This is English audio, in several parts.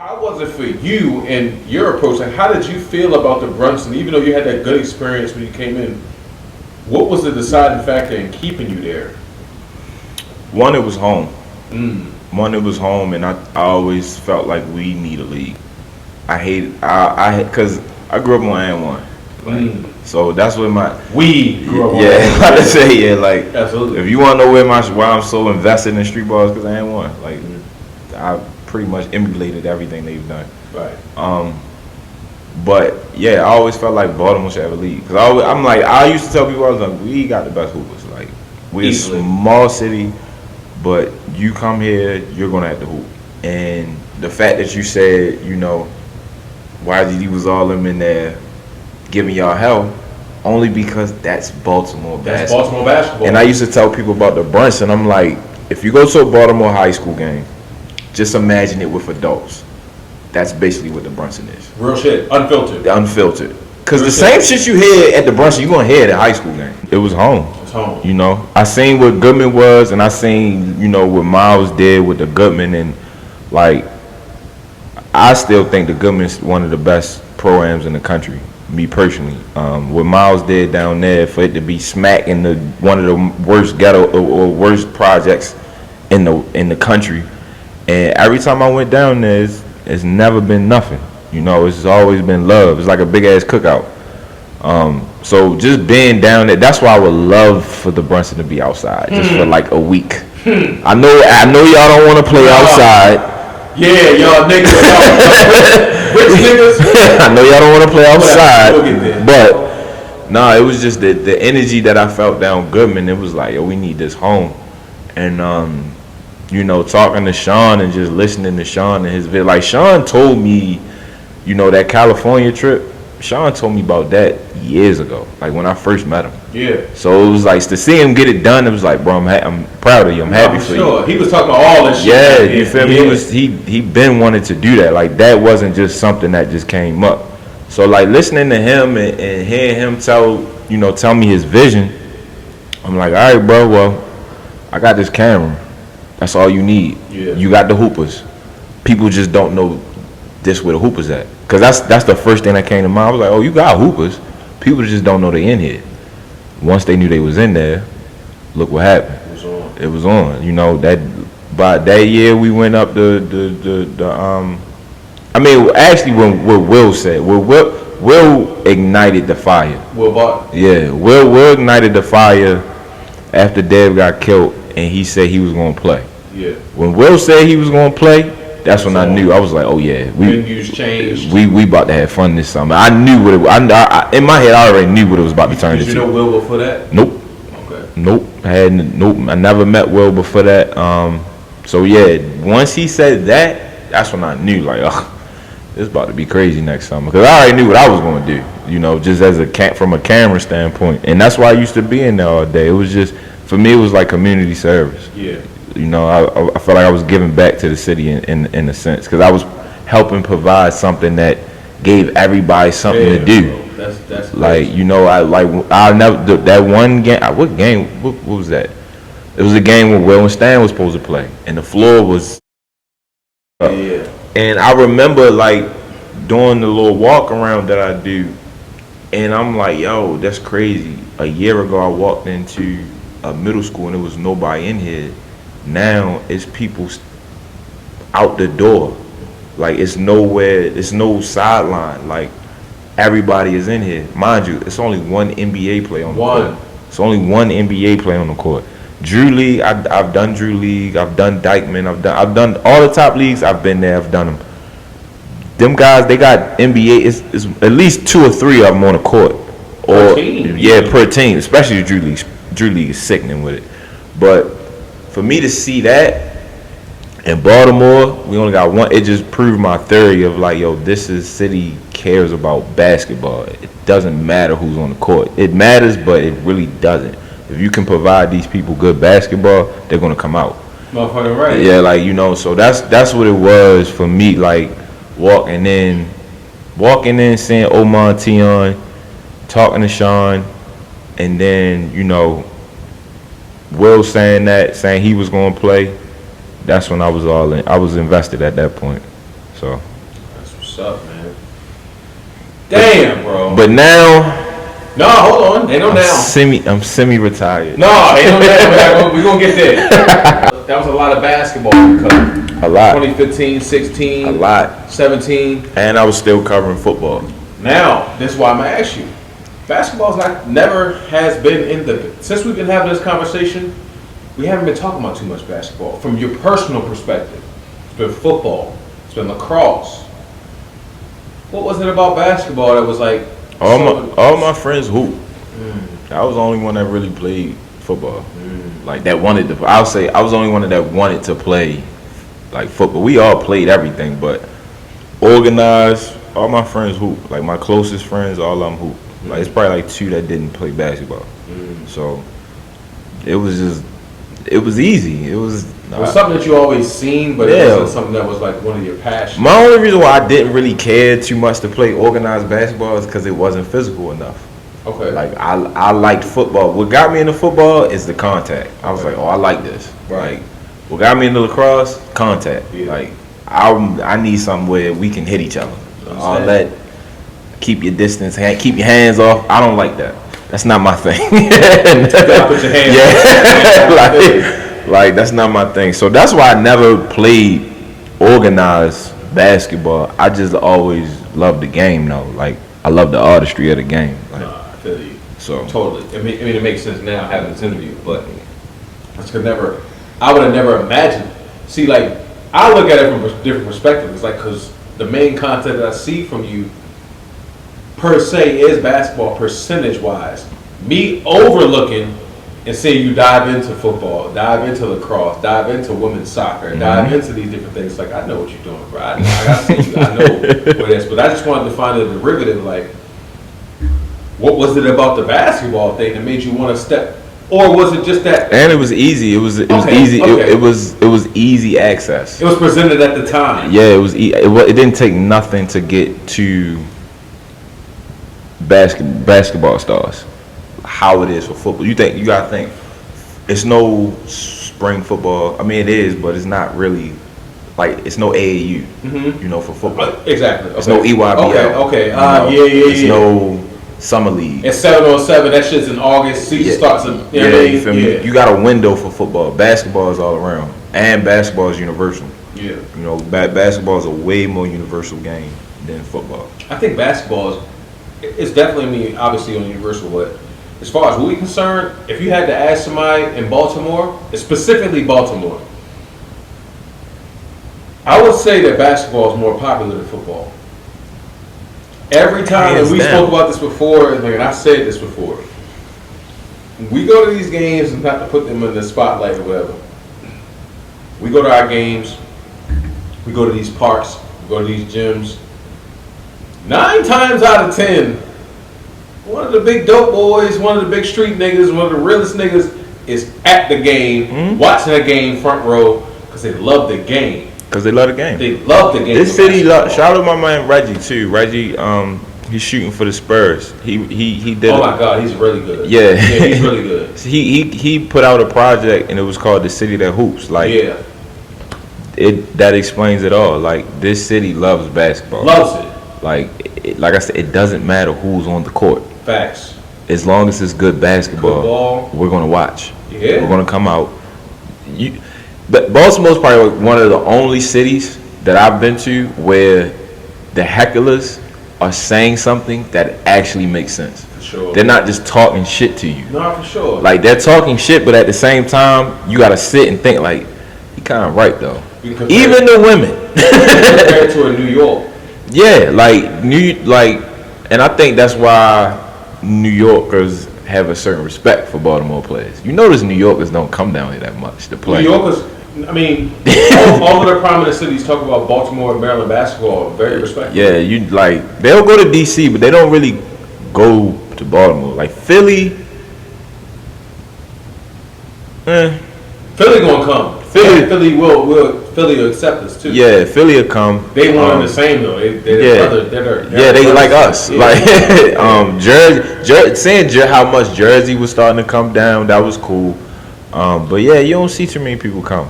How was it for you and your approach? Like, how did you feel about the Brunson? Even though you had that good experience when you came in, what was the deciding factor in keeping you there? One, it was home. One, it was home, and I always felt like we need a league. Because I grew up on N1. So that's what We grew up on about to say, like, absolutely. If you want to know why I'm so invested in street ball, is because I ain't one. Like, I pretty much emulated everything they've done. Right. But yeah, I always felt like Baltimore should have a league. Cause I used to tell people, I was like, we got the best hoopers. Like, we're a small city, but you come here, you're gonna have to hoop. And the fact that you said, you know, YGD was all them in there giving y'all hell, only because that's Baltimore basketball. That's Baltimore basketball. And I used to tell people about the Brunson. I'm like, if you go to a Baltimore high school game, just imagine it with adults. That's basically what the Brunson is. Real shit, unfiltered. Unfiltered. Because the same shit you hear at the Brunson, you're going to hear at a high school game. It was home. It's home. You know, I seen what Goodman was, and I seen, you know, what Miles did with the Goodman. And, like, I still think the Goodman's one of the best pro-ams in the country, me personally. What Miles did down there, for it to be smack in one of the worst ghetto or worst projects in the country. And every time I went down there, it's never been nothing. You know, it's always been love. It's like a big ass cookout. So just being down there, that's why I would love for the Brunson to be outside, just for like a week. I know y'all don't want to play outside. Yeah, y'all niggas. Rich niggas. I know y'all don't want to play outside. But nah, it was just the energy that I felt down Goodman. It was like, yo, we need this home. And you know, talking to Sean and just listening to Sean and his video. Like, Sean told me, you know, that California trip, Sean told me about that years ago, like when I first met him. Yeah. So it was like, to see him get it done, it was like, bro, I'm proud of you. I'm happy for you. He was talking about all this shit. Yeah, you feel me? He been wanting to do that. Like, that wasn't just something that just came up. So, like, listening to him and hearing him tell me his vision, I'm like, all right, bro, well, I got this camera. That's all you need. Yeah. You got the hoopers. People just don't know this where the hoopers at. Cause that's the first thing that came to mind. I was like, oh, you got hoopers. People just don't know they in here. Once they knew they was in there, look what happened. It was on. You know, by that year we went up actually when what Will said. Will ignited the fire. Will Bart? Yeah, Will ignited the fire after Dev got killed, and he said he was gonna play. Yeah. When Will said he was gonna play, that's when I knew. I was like, oh yeah, venues changed. We about to have fun this summer. I knew what it was. I in my head, I already knew what it was about to turn into. Did you know Will before that? Nope. Okay. Nope. I never met Will before that. So yeah, once he said that, that's when I knew, like, it's about to be crazy next summer. Because I already knew what I was going to do, you know, just as from a camera standpoint. And that's why I used to be in there all day. It was just, for me, it was like community service. Yeah. You know, I felt like I was giving back to the city in a sense. Because I was helping provide something that gave everybody something to do. Bro, that's like, you know, I never, that one game, what was that? It was a game where Will and Stan was supposed to play. And the floor was up. Yeah. And I remember, like, doing the little walk around that I do, and I'm like, yo, that's crazy. A year ago, I walked into a middle school and there was nobody in here. Now it's people out the door. Like, it's nowhere, it's no sideline. Like, everybody is in here. Mind you, it's only one NBA player on the court. It's only one NBA player on the court. Drew League, I've done Drew League, I've done Dykeman, I've done all the top leagues. I've been there, I've done them. Them guys, they got NBA. It's at least 2 or 3 of them on the court, or per team. Especially Drew League. Drew League is sickening with it. But for me to see that in Baltimore, we only got one. It just proved my theory of, like, yo, this city cares about basketball. It doesn't matter who's on the court. It matters, but it really doesn't. If you can provide these people good basketball, they're gonna come out. Motherfucker, right? Yeah, like, you know. So that's what it was for me. Like, walking in, seeing Omar and Tion, talking to Sean, and then, you know, Will saying he was gonna play. That's when I was all in. I was invested at that point. So. That's what's up, man. Damn, bro. But now. No, hold on. Ain't no now. I'm semi-retired. No, ain't no now. We're going to get there. That was a lot of basketball you covered. A lot. 2015, 16. A lot. 17. And I was still covering football. Now, this is why I'm going to ask you. Basketball's never has been since we've been having this conversation, we haven't been talking about too much basketball. From your personal perspective, it's been football, it's been lacrosse. What was it about basketball that was like... All my friends hoop. I was the only one that really played football. Like that wanted to. I'll say I was the only one that wanted to play like football. We all played everything, but organized. All my friends hoop. Like my closest friends, all of them hoop. Like it's probably like 2 that didn't play basketball. So it was easy. It was something that you always seen, but it wasn't something that was like one of your passions. My only reason why I didn't really care too much to play organized basketball is because it wasn't physical enough. Okay. Like I liked football. What got me into football is the contact. I was like, oh, I like this. Right. Like what got me into lacrosse? Contact. Yeah. Like I need something where we can hit each other. All that. Keep your distance. Keep your hands off. I don't like that. That's not my thing. You gotta put your hands like that's not my thing. So that's why I never played organized basketball. I just always loved the game though. Like I love the artistry of the game. Like, I feel you. So totally. I mean, it makes sense now having this interview, but I would have never imagined. See, like I look at it from a different perspective. It's like because the main content that I see from you per se is basketball percentage wise. Me overlooking and seeing you dive into football, dive into lacrosse, dive into women's soccer, dive into these different things. Like I know what you're doing, bro. I see you. I know what it is. But I just wanted to find a derivative. Like, what was it about the basketball thing that made you want to step? Or was it just that? And it was easy. It was easy. Okay. It was easy access. It was presented at the time. Yeah, it was. It didn't take nothing to get to basketball stars. How it is for football. You gotta think. It's no spring football. I mean, it is, but it's not really. Like it's no AAU. You know, for football. Exactly. Okay. It's no EYBL. Okay. Yeah. It's no summer league. It's 7-on-7. That shit's in August. Season starts in. You feel me? You got a window for football. Basketball is all around, and basketball is universal. Yeah. You know, basketball is a way more universal game than football. I think basketball it's definitely obviously on universal, but as far as we're concerned, if you had to ask somebody in Baltimore, specifically Baltimore, I would say that basketball is more popular than football. Every time, and we spoke about this before, and I said this before, we go to these games and not to put them in the spotlight or whatever. We go to our games, we go to these parks, we go to these gyms. 9 times out of 10, one of the big dope boys, one of the big street niggas, one of the realest niggas is at the game, watching the game front row because they love the game. Because they love the game. They love the game. This city, shout out my man Reggie too. Reggie, he's shooting for the Spurs. He did. Oh my God, he's really good. Yeah, he's really good. He put out a project and it was called The City That Hoops. Like that explains it all. Like this city loves basketball. Loves it. Like I said, it doesn't matter who's on the court. Facts. As long as it's good basketball, we're gonna watch. Yeah. We're gonna come out. But Baltimore's probably one of the only cities that I've been to where the hecklers are saying something that actually makes sense. For sure. They're not just talking shit to you. No, for sure. Like they're talking shit, but at the same time, you gotta sit and think like, he kind of right though. Even the women. Compared to a New York. Yeah, and I think that's why New Yorkers have a certain respect for Baltimore players. You notice New Yorkers don't come down here that much to play. New Yorkers, I mean, all of the prominent cities talk about Baltimore and Maryland basketball very respectful. Yeah, they'll go to DC, but they don't really go to Baltimore. Like Philly, Philly gonna come. Philly will accept us too. Yeah, Philly will come. They want the same though. They like us. Yeah. Like Jersey, seeing how much Jersey was starting to come down, that was cool. But yeah, you don't see too many people come.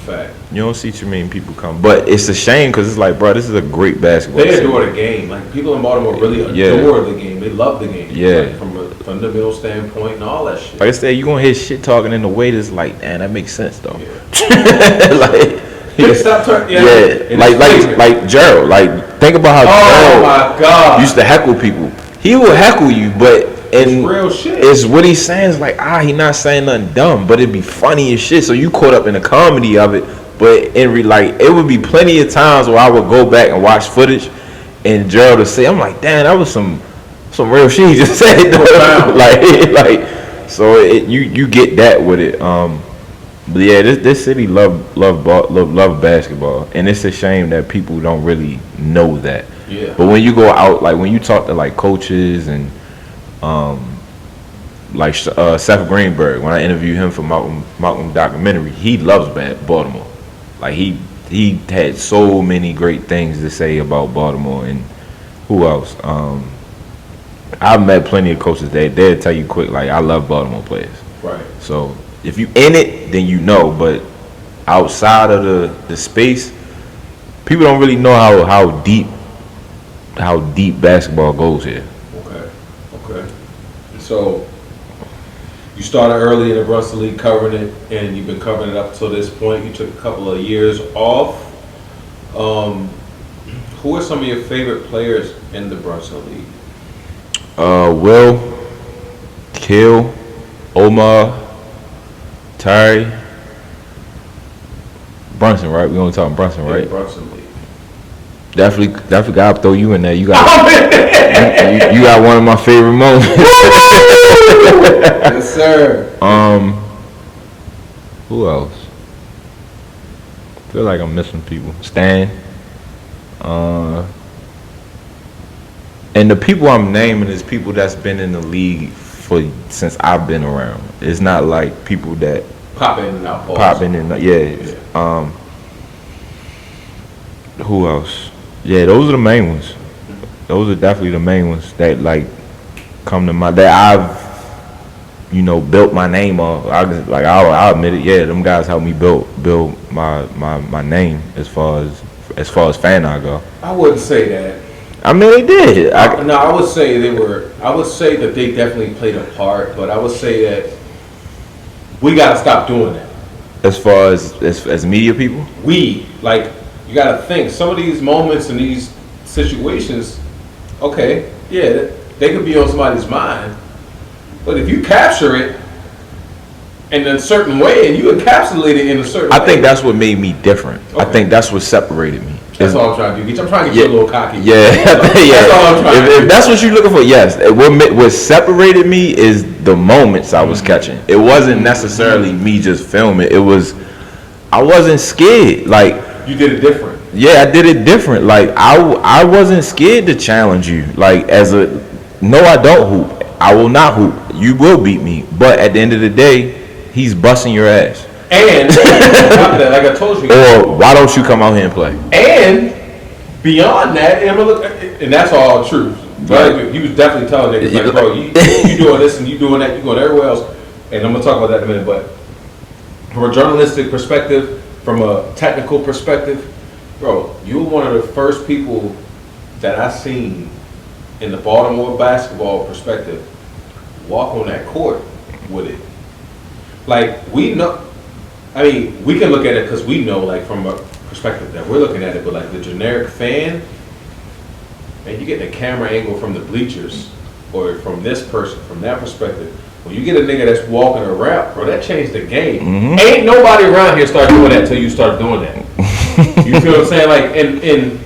Fact. You don't see too many people come, but it's a shame because it's like, bro, this is a great basketball. They adore the game. Like people in Baltimore really adore the game. They love the game. Yeah, like, from a fundamental standpoint and all that shit. Like I said, you gonna hear shit talking in the way that's like, man, that makes sense though. Yeah. Stop talking. Like Gerald. Like think about how Gerald used to heckle people. He will heckle you, but it's real shit. It's what he's saying is like, he not saying nothing dumb, but it'd be funny as shit. So you caught up in the comedy of it, but it would be plenty of times where I would go back and watch footage, and Gerald would say, I'm like, damn, that was some real shit he just said. So you get that with it. But yeah, this city love basketball, and it's a shame that people don't really know that. Yeah. But when you go out, like when you talk to like coaches and like Seth Greenberg, when I interviewed him for Malcolm documentary, he loves Baltimore. Like he had so many great things to say about Baltimore. And who else? I've met plenty of coaches that they'll tell you quick, like, I love Baltimore players. Right. So if you in it, then you know. But outside of the space, people don't really know how deep basketball goes here. Okay. So you started early in the Brunson League covering it, and you've been covering it up till this point. You took a couple of years off. Who are some of your favorite players in the Brunson League? Will, Kill, Omar, Terry, Brunson, right? We only talking Brunson, right? Yeah, Brunson League. Definitely gotta throw you in there. You got you got one of my favorite moments. Yes, sir. Who else? I feel like I'm missing people. Stan. And the people I'm naming is people that's been in the league since I've been around. It's not like people that pop in and out. Who else? Yeah, those are the main ones. Those are definitely the main ones that like come to mind. That I've built my name on. I'll admit it. Yeah, them guys helped me build my name as far as fan I go. I wouldn't say that. I mean, they did. I would say I would say that they definitely played a part, but I would say that we gotta stop doing that. As far as media people, you gotta think some of these moments and these situations. Okay, yeah, they could be on somebody's mind, but if you capture it in a certain way and you encapsulate it in a certain way, I think that's what made me different. Okay. I think that's what separated me. That's all I'm trying to do. I'm trying to get you a little cocky. Yeah, That's all I'm trying to do. If that's what you're looking for, yes. What separated me is the moments I was catching. It wasn't necessarily me just filming. I wasn't scared. Like, you did it different. Yeah, I did it different. Like, I wasn't scared to challenge you. Like, no, I don't hoop. I will not hoop. You will beat me. But at the end of the day, he's busting your ass. And like I told you, or why don't you come out here and play? And beyond that, and that's all true. Right? He was definitely telling niggas, like, bro, you doing this and you doing that, you going everywhere else. And I'm gonna talk about that in a minute. But from a journalistic perspective, from a technical perspective, bro, you were one of the first people that I seen in the Baltimore basketball perspective walk on that court with it. Like, we know. I mean, we can look at it because we know, like, from a perspective that we're looking at it, but like the generic fan, man, you get the camera angle from the bleachers or from this person, from that perspective. When you get a nigga that's walking around, bro, that changed the game. Mm-hmm. Ain't nobody around here start doing that till you start doing that. You feel what I'm saying? Like, and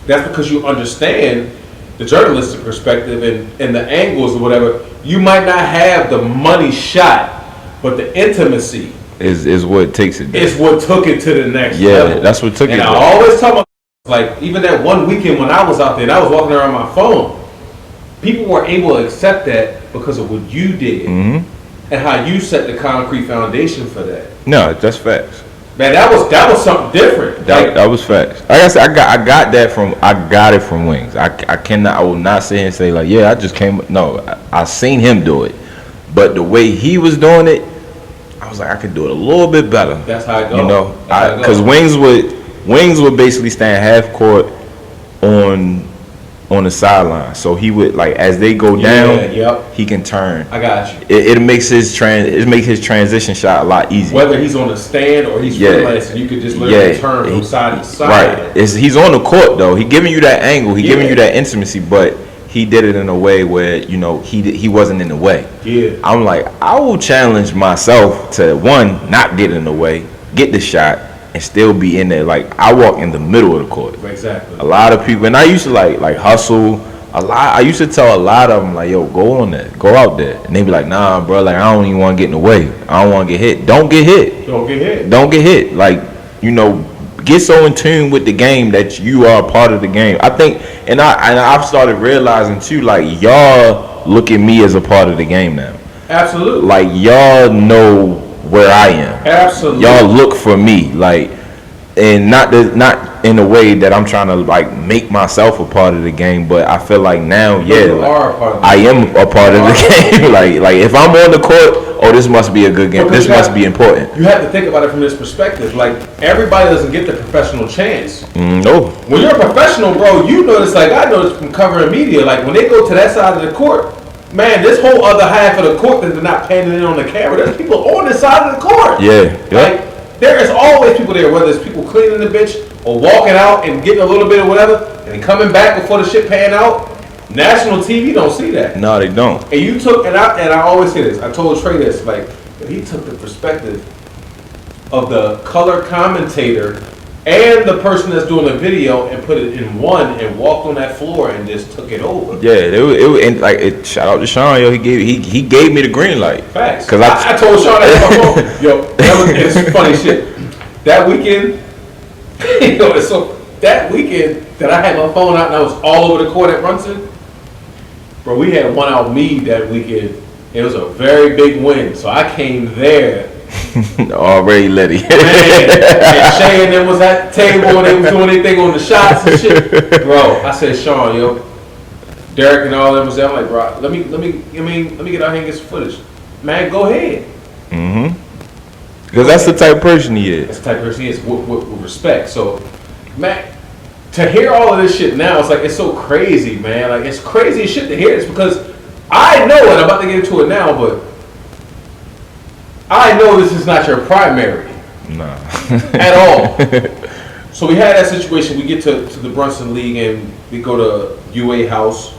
that's because you understand the journalistic perspective and the angles or whatever. You might not have the money shot, but the intimacy is what takes it there. It's what took it to the next level. Yeah, that's what took it there. And I always talk about, like, even that one weekend when I was out there and I was walking around my phone, people were able to accept that because of what you did and how you set the concrete foundation for that. No, that's facts. Man, that was something different. That was facts. Like I said, I got it from Wings. I will not sit here and say, like, yeah, I just came. No, I seen him do it, but the way he was doing it, I I was like, I could do it a little bit better. That's how I go. You know, because Wings would basically stand half court on the sideline, so he would like as they go down, he can turn. I got you. It makes his transition shot a lot easier. Whether he's on the stand or he's freelancing, you could just literally turn from side to side. Right. He's on the court though. He giving you that angle. He giving you that intimacy, but he did it in a way where he wasn't in the way. Yeah. I'm like, I will challenge myself to one, not get in the way, get the shot, and still be in there. Like I walk in the middle of the court. Exactly. A lot of people, and I used to like hustle a lot. I used to tell a lot of them like, "Yo, go on there, go out there," and they be like, "Nah, bro, like I don't even want to get in the way. I don't want to get hit. Don't get hit. Don't get hit. Don't get hit. Like get so in tune with the game that you are a part of the game." I think, and I've started realizing too, like y'all look at me as a part of the game now. Absolutely. Like y'all know where I am. Absolutely. Y'all look for me, like, and not in a way that I'm trying to like make myself a part of the game, but I feel like now, I am a part of the game. like if I'm on the court, this must be a good game. This must be important. You have to think about it from this perspective. Like everybody doesn't get the professional chance. No. When you're a professional, bro, you notice like I noticed from covering media, like when they go to that side of the court. Man, this whole other half of the court that they're not panning in on the camera, there's people on the side of the court. Yeah. Like, there is always people there, whether it's people cleaning the bench or walking out and getting a little bit of whatever, and coming back before the shit pan out. National TV don't see that. No, they don't. And you took, and I always say this, I told Trey this, like, he took the perspective of the color commentator and the person that's doing the video and put it in one and walked on that floor and just took it over. Yeah, and like shout out to Sean, yo. He gave me the green light. Facts. Because I told Sean that on my phone. Yo, it's funny shit. That weekend, that weekend that I had my phone out and I was all over the court at Brunson, bro, we had one out me that weekend. It was a very big win, so I came there. Already let it. And Shay and them was at the table and they was doing anything on the shots and shit. Bro, I said, Sean, yo, Derek and all them was there. I'm like, bro, let me get out here and get some footage. Man, go ahead. Because that's the type of person he is. That's the type of person he is with respect. So, man, to hear all of this shit now, it's like it's so crazy, man. Like it's crazy as shit to hear this because I know it. I'm about to get into it now, but I know this is not your primary. Nah. At all. So we had that situation. We get to the Brunson League and we go to UA House.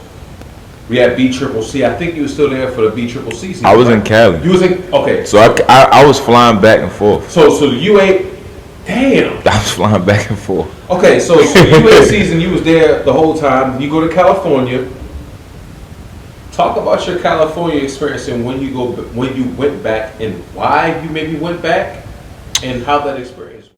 We had BCCC. I think you were still there for the BCCC season. I was in Cali. You was in, okay. So I was flying back and forth. So the UA, damn. I was flying back and forth. Okay, so UA season, you was there the whole time. You go to California. Talk about your California experience and when you went back and why you maybe went back and how that experience.